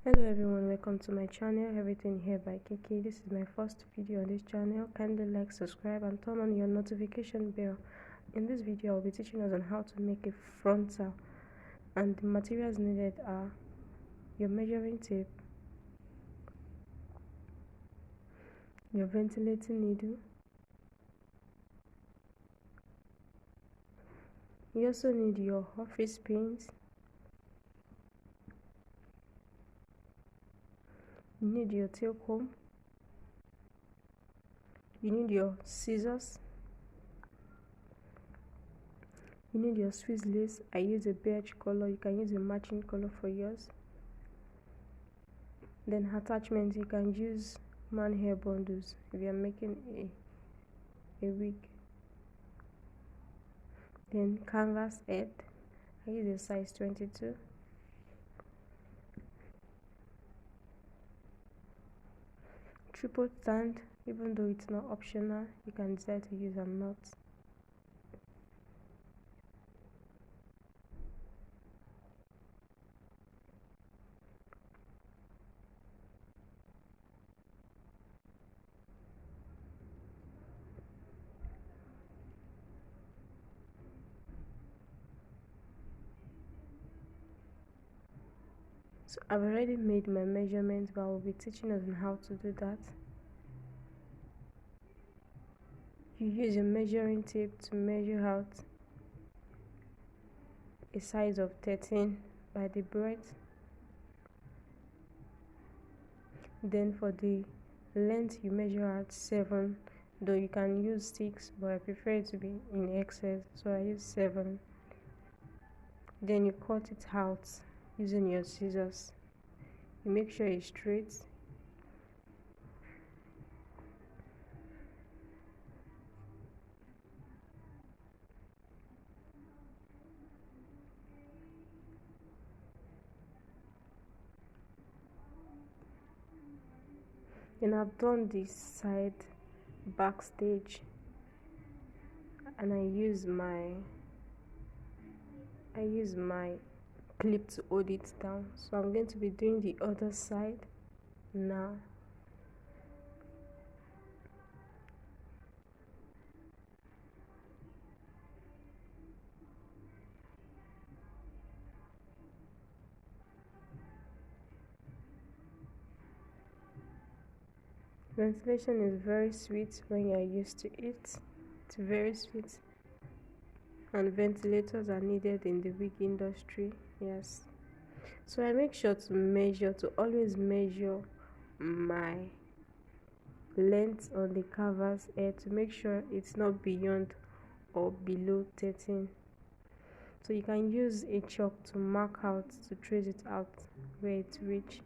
Hello everyone, welcome to my channel, Everything Here by KK. This is my first video on this channel. Kindly like, subscribe and turn on your notification bell. In this video, I'll be teaching us on how to make a frontal, and the materials needed are your measuring tape, your ventilating needle. You also need your office pins. You need your tail comb. You need your scissors. You need your Swiss lace. I use a beige color. You can use a matching color for yours. Then attachments, you can use man hair bundles if you are making a wig. Then canvas head, I use a size 22. Tripod stand, even though it's not optional, you can decide to use a knot. So I've already made my measurements, but I will be teaching us on how to do that. You use your measuring tape to measure out a size of 13 by the breadth. Then for the length, you measure out 7, though you can use 6, but I prefer it to be in excess, so I use 7. Then you cut it out using your scissors. You make sure it's straight. Then I've done this side backstage, and I use my clip to hold it down. So I'm going to be doing the other side now. Ventilation is very sweet when you're used to it. It's very sweet, and ventilators are needed in the wig industry. Yes, so I make sure to always measure my length on the canvas hair to make sure it's not beyond or below 13. So you can use a chalk to mark out, to trace it out where it reach.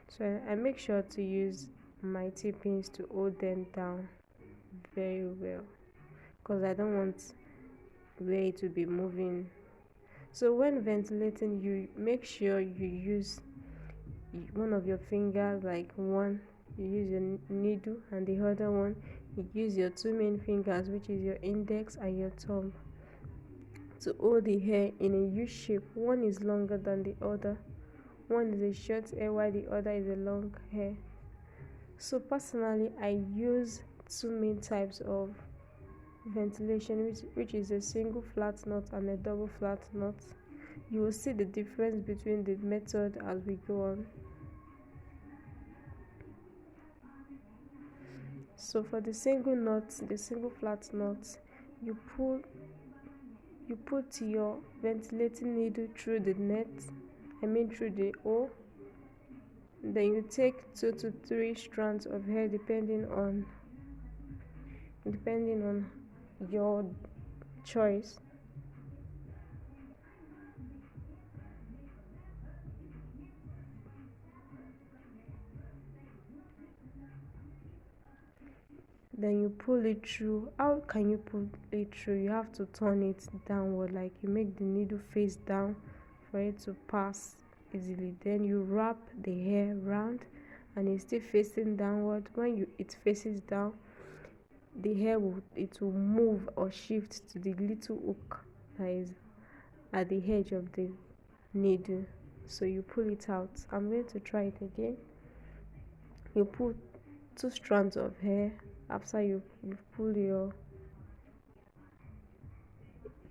So I make sure to use my T-pins to hold them down very well, because I don't want where it will be moving. So when ventilating, you make sure you use one of your fingers, like one you use your needle, and the other one you use your two main fingers, which is your index and your thumb, to hold the hair in a U shape. One is longer than the other. One is a short hair while the other is a long hair. So personally, I use two main types of ventilation, which is a single flat knot and a double flat knot. You will see the difference between the method as we go on. So for the single flat knot, you put your ventilating needle through the through the hole. Then you take 2 to 3 strands of hair depending on your choice. Then you pull it through. How can you pull it through? You have to turn it downward, like you make the needle face down for it to pass easily. Then you wrap the hair round and it's still facing downward. When it faces down, the hair will move or shift to the little hook that is at the edge of the needle. So you pull it out. I'm going to try it again. You put two strands of hair after you pull your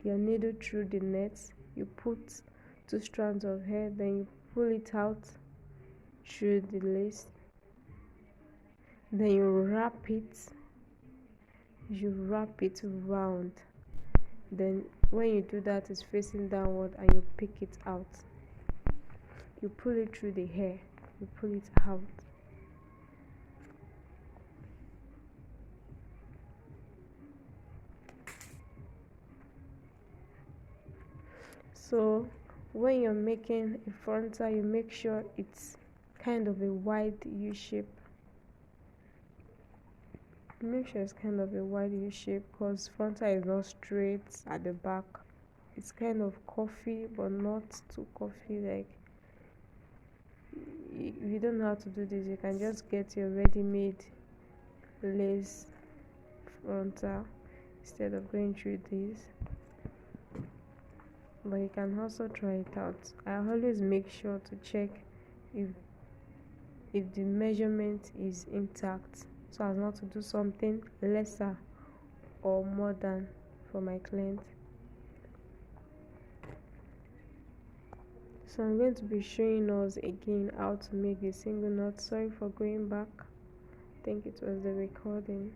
needle through the net. You put two strands of hair, then you pull it out through the lace, then you wrap it round. Then when you do that, it's facing downward, and you pick it out. You pull it through the hair, you pull it out. So when you're making a frontal, you make sure it's kind of a wide U shape. Make sure it's kind of a wide U shape, because frontal is not straight at the back. It's kind of coffee, but not too coffee. Like, if you don't know how to do this, you can just get your ready-made lace frontal instead of going through this. But you can also try it out. I always make sure to check if the measurement is intact, so as not to do something lesser or more than for my client. So I'm going to be showing us again how to make the single knot. Sorry for going back. I think it was the recording.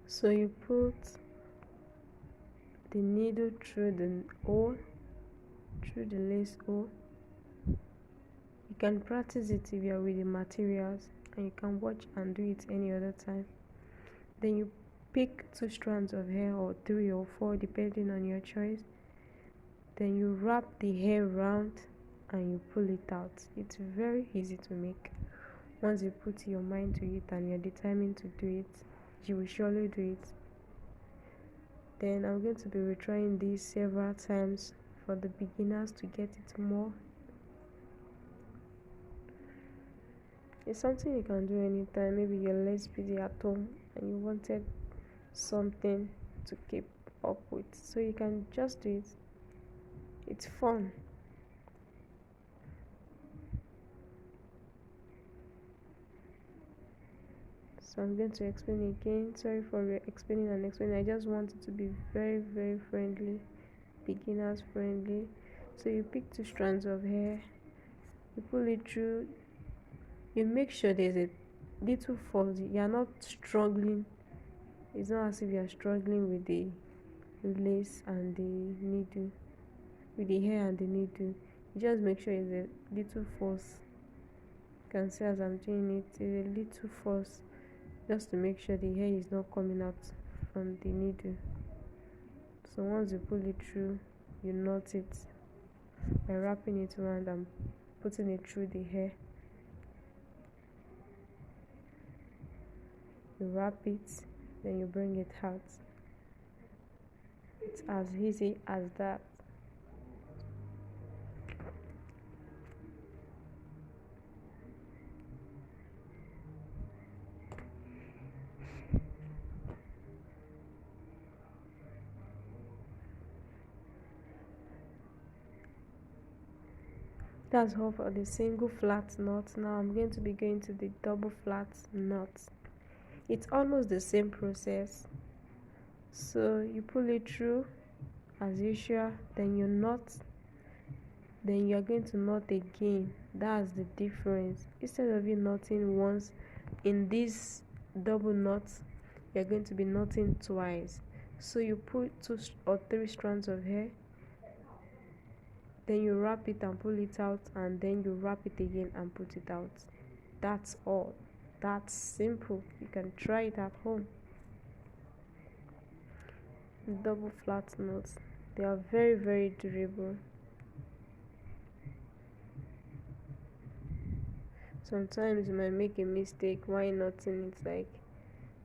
So you put the needle through the hole, through the lace hole. You can practice it if you are with the materials, and you can watch and do it any other time. Then you pick two strands of hair, or 3 or 4 depending on your choice. Then you wrap the hair round and you pull it out. It's very easy to make. Once you put your mind to it and you're determined to do it, you will surely do it. Then I'm going to be retrying this several times for the beginners to get it more. It's something you can do anytime. Maybe you're less busy at home and you wanted something to keep up with, so you can just do it. It's fun. So I'm going to explain again. Sorry for explaining and explaining. I just want it to be very, very friendly, beginners friendly. So you pick two strands of hair, you pull it through, you make sure there's a little force. You're not struggling. It's not as if you're struggling with the lace and the needle, with the hair and the needle. You just make sure there's a little force. You can see as I'm doing it, there's a little force, just to make sure the hair is not coming out from the needle. So once you pull it through, you knot it by wrapping it around and putting it through the hair. You wrap it, then you bring it out. It's as easy as that. That's all for the single flat knot. Now I'm going to be going to the double flat knot. It's almost the same process. So you pull it through as usual, then you knot, then you're going to knot again. That's the difference. Instead of you knotting once in this double knot, you're going to be knotting twice. So you put 2 or 3 strands of hair, then you wrap it and pull it out, and then you wrap it again and put it out. That's all. That's simple. You can try it at home. Double flat knots, they are very, very durable. Sometimes you might make a mistake. Why knotting it? Like,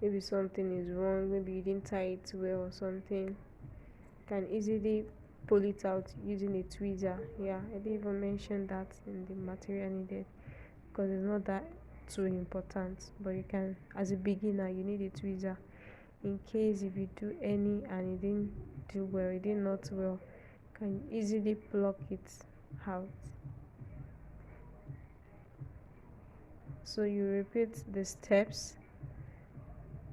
maybe something is wrong, maybe you didn't tie it well or something. You can easily pull it out using a tweezer. Yeah, I didn't even mention that in the material needed because it's not that too important, but you can, as a beginner, you need a tweezer in case if you do any and it didn't do well, it did not well, can easily pluck it out. So you repeat the steps.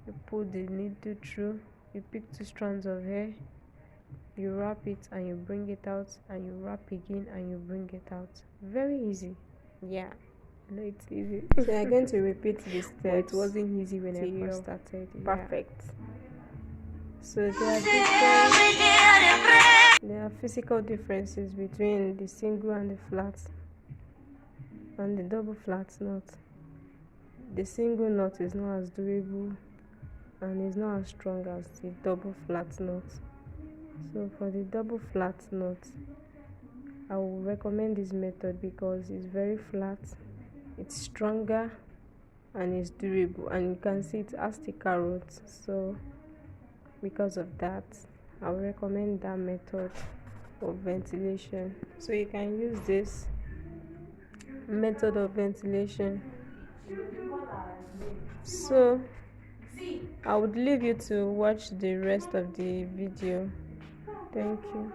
You put the needle through, you pick 2 strands of hair, you wrap it and you bring it out, and you wrap again and you bring it out. Very easy. Yeah, I know it's easy. So I'm going to repeat the steps. But it wasn't easy when I first started. Perfect. So there are physical differences between the single and the flat and the double flat knot. The single knot is not as durable and is not as strong as the double flat knot. So for the double flat knot, I will recommend this method because it's very flat, it's stronger, and it's durable, and you can see it has thicker roots. So because of that, I will recommend that method of ventilation. So you can use this method of ventilation. So I would leave you to watch the rest of the video. Thank you.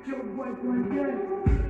Your boyfriend dead.